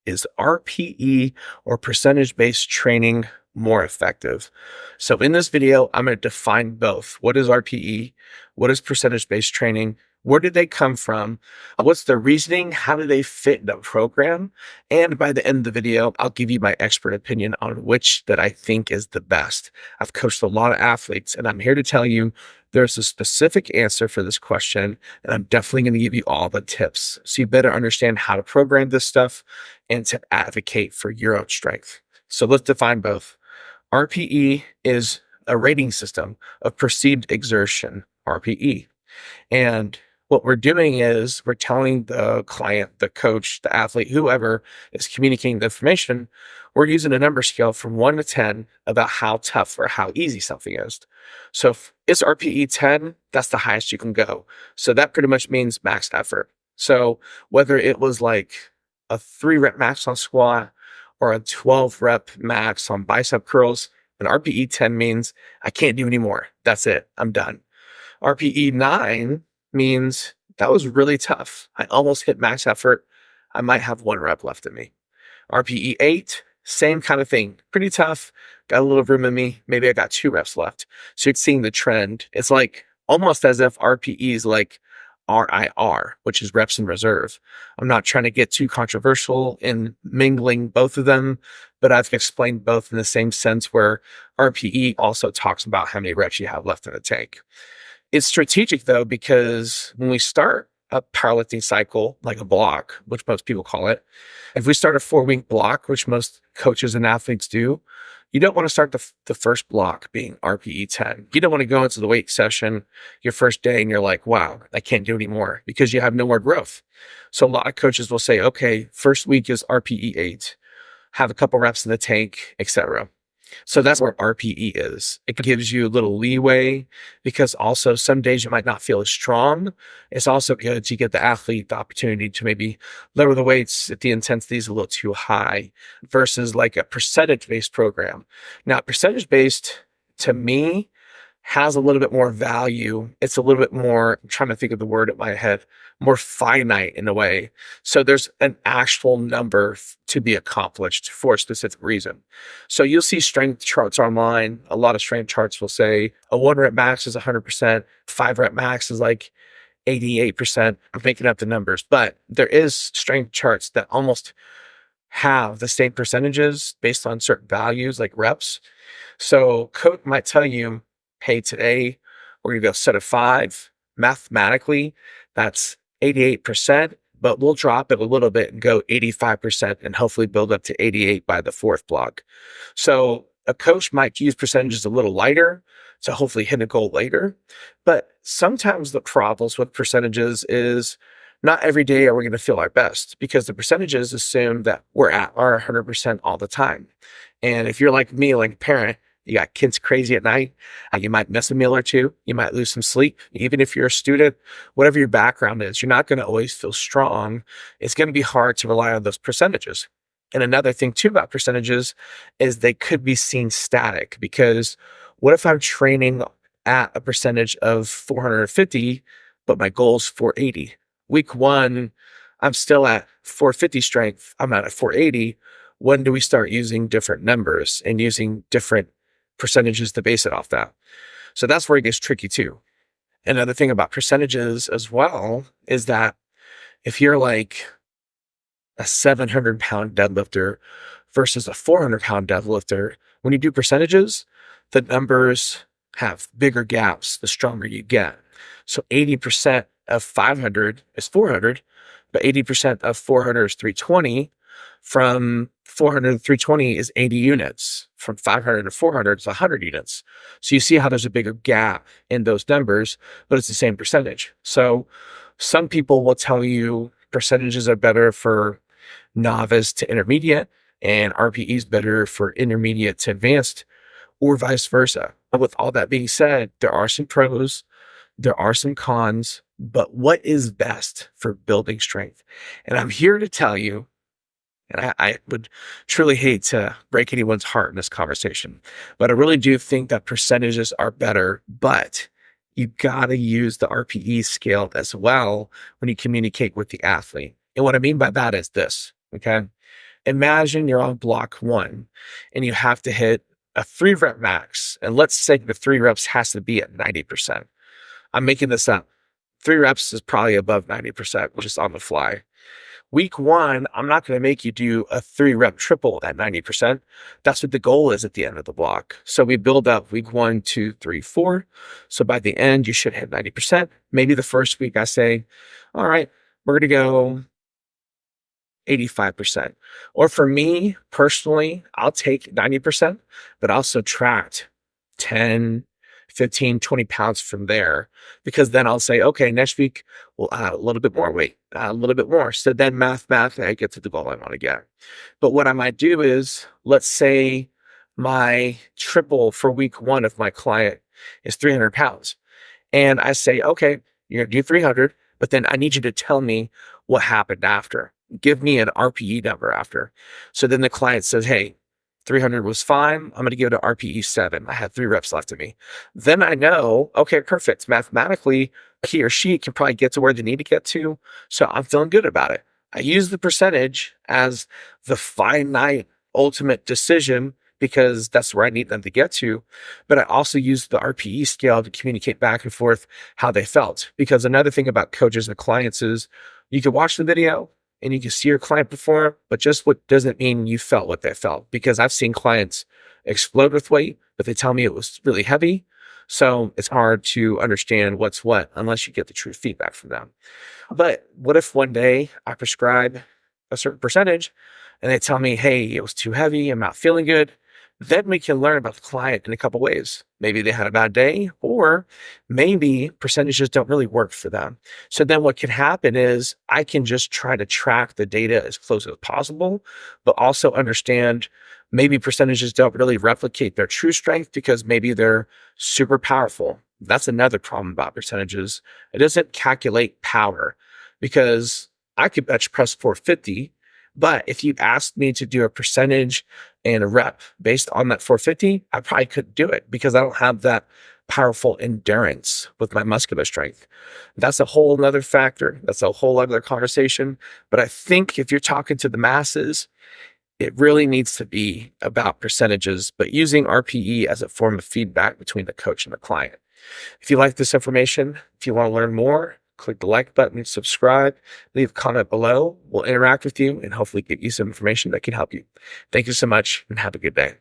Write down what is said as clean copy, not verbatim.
is RPE or percentage-based training more effective? So in this video, I'm going to define both. What is RPE? What is percentage-based training? Where did they come from? What's the reasoning? How do they fit in a program? And by the end of the video, I'll give you my expert opinion on which that I think is the best. I've coached a lot of athletes, and I'm here to tell you there's a specific answer for this question, and I'm definitely going to give you all the tips. So you better understand how to program this stuff and to advocate for your own strength. So let's define both. RPE is a rating system of perceived exertion, RPE. And what we're doing is we're telling the client, the coach, the athlete, whoever is communicating the information, we're using a number scale from 1 to 10 about how tough or how easy something is. So if it's RPE 10, that's the highest you can go. So that pretty much means max effort. So whether it was like a 3-rep max on squat or a 12-rep max on bicep curls, an RPE 10 means I can't do any more. That's it. I'm done. RPE 9 means that was really tough. I almost hit max effort. I might have 1 rep left in me. RPE 8, same kind of thing. Pretty tough. Got a little room in me. Maybe I got 2 reps left. So you're seeing the trend. It's like almost as if RPE is like RIR, which is reps in reserve. I'm not trying to get too controversial in mingling both of them, but I've explained both in the same sense where RPE also talks about how many reps you have left in the tank. It's strategic though, because when we start a powerlifting cycle, like a block, which most people call it, if we start a 4-week block, which most coaches and athletes do, you don't want to start the first block being RPE 10. You don't want to go into the weight session your first day and you're like, wow, I can't do any more, because you have no more growth. So a lot of coaches will say, okay, first week is RPE 8, have a couple reps in the tank, etc. So that's where RPE is. It gives you a little leeway, because also some days you might not feel as strong. It's also good to get the athlete the opportunity to maybe lower the weights if the intensity is a little too high, versus like a percentage-based program. Now, percentage-based to me has a little bit more value. It's a little bit more, I'm trying to think of the word in my head, more finite in a way. So there's an actual number to be accomplished for a specific reason. So you'll see strength charts online. A lot of strength charts will say a 1-rep max is 100%, 5-rep max is like 88%. I'm making up the numbers, but there is strength charts that almost have the same percentages based on certain values like reps. So coach might tell you, hey, today we're going to go set of 5. Mathematically, that's 88%, but we'll drop it a little bit and go 85% and hopefully build up to 88 by the 4th block. So a coach might use percentages a little lighter to hopefully hit a goal later. But sometimes the problems with percentages is not every day are we going to feel our best, because the percentages assume that we're at our 100% all the time. And if you're like me, like a parent, you got kids crazy at night, you might miss a meal or two. You might lose some sleep. Even if you're a student, whatever your background is, you're not going to always feel strong. It's going to be hard to rely on those percentages. And another thing too about percentages is they could be seen static, because what if I'm training at a percentage of 450, but my goal is 480? Week 1, I'm still at 450 strength. I'm not at 480. When do we start using different numbers and using different percentages to base it off that? So that's where it gets tricky too. Another thing about percentages as well is that if you're like a 700-pound deadlifter versus a 400-pound deadlifter, when you do percentages, the numbers have bigger gaps the stronger you get. So 80% of 500 is 400, but 80% of 400 is 320. From 400 to 320 is 80 units. From 500 to 400 is 100 units. So you see how there's a bigger gap in those numbers, but it's the same percentage. So some people will tell you percentages are better for novice to intermediate, and RPE is better for intermediate to advanced, or vice versa. But with all that being said, there are some pros, there are some cons, but what is best for building strength? And I'm here to tell you, and I would truly hate to break anyone's heart in this conversation, but I really do think that percentages are better, but you got to use the RPE scale as well when you communicate with the athlete. And what I mean by that is this, okay? Imagine you're on block 1 and you have to hit a 3-rep max. And let's say the 3 reps has to be at 90%. I'm making this up. 3 reps is probably above 90%, just on the fly. Week 1, I'm not going to make you do a 3-rep triple at 90%. That's what the goal is at the end of the block. So we build up week 1, 2, 3, 4. So by the end, you should hit 90%. Maybe the first week I say, all right, we're going to go 85%. Or for me personally, I'll take 90%, but I'll subtract 10, 15, 20 pounds from there, because then I'll say, okay, next week we'll add a little bit more weight, a little bit more. So then mathematically I get to the goal I want to get. But what I might do is, let's say my triple for week 1 of my client is 300 pounds. And I say, okay, you're going to do 300, but then I need you to tell me what happened after. Give me an RPE number after. So then the client says, hey, 300 was fine. I'm going to give it an RPE 7. I had 3 reps left of me. Then I know, okay, perfect. Mathematically, he or she can probably get to where they need to get to. So I'm feeling good about it. I use the percentage as the finite ultimate decision because that's where I need them to get to. But I also use the RPE scale to communicate back and forth how they felt. Because another thing about coaches and clients is you can watch the video and you can see your client perform, but just what doesn't mean you felt what they felt. Because I've seen clients explode with weight, but they tell me it was really heavy. So it's hard to understand what's what unless you get the true feedback from them. But what if one day I prescribe a certain percentage and they tell me, hey, it was too heavy, I'm not feeling good? Then we can learn about the client in a couple ways. Maybe they had a bad day, or maybe percentages don't really work for them. So then what can happen is I can just try to track the data as close as possible, but also understand maybe percentages don't really replicate their true strength because maybe they're super powerful. That's another problem about percentages. It doesn't calculate power, because I could bench press 450, but if you asked me to do a percentage and a rep based on that 450, I probably couldn't do it because I don't have that powerful endurance with my muscular strength. That's a whole nother factor. That's a whole other conversation. But I think if you're talking to the masses, it really needs to be about percentages, but using RPE as a form of feedback between the coach and the client. If you like this information, if you want to learn more, click the like button, subscribe, leave a comment below. We'll interact with you and hopefully give you some information that can help you. Thank you so much and have a good day.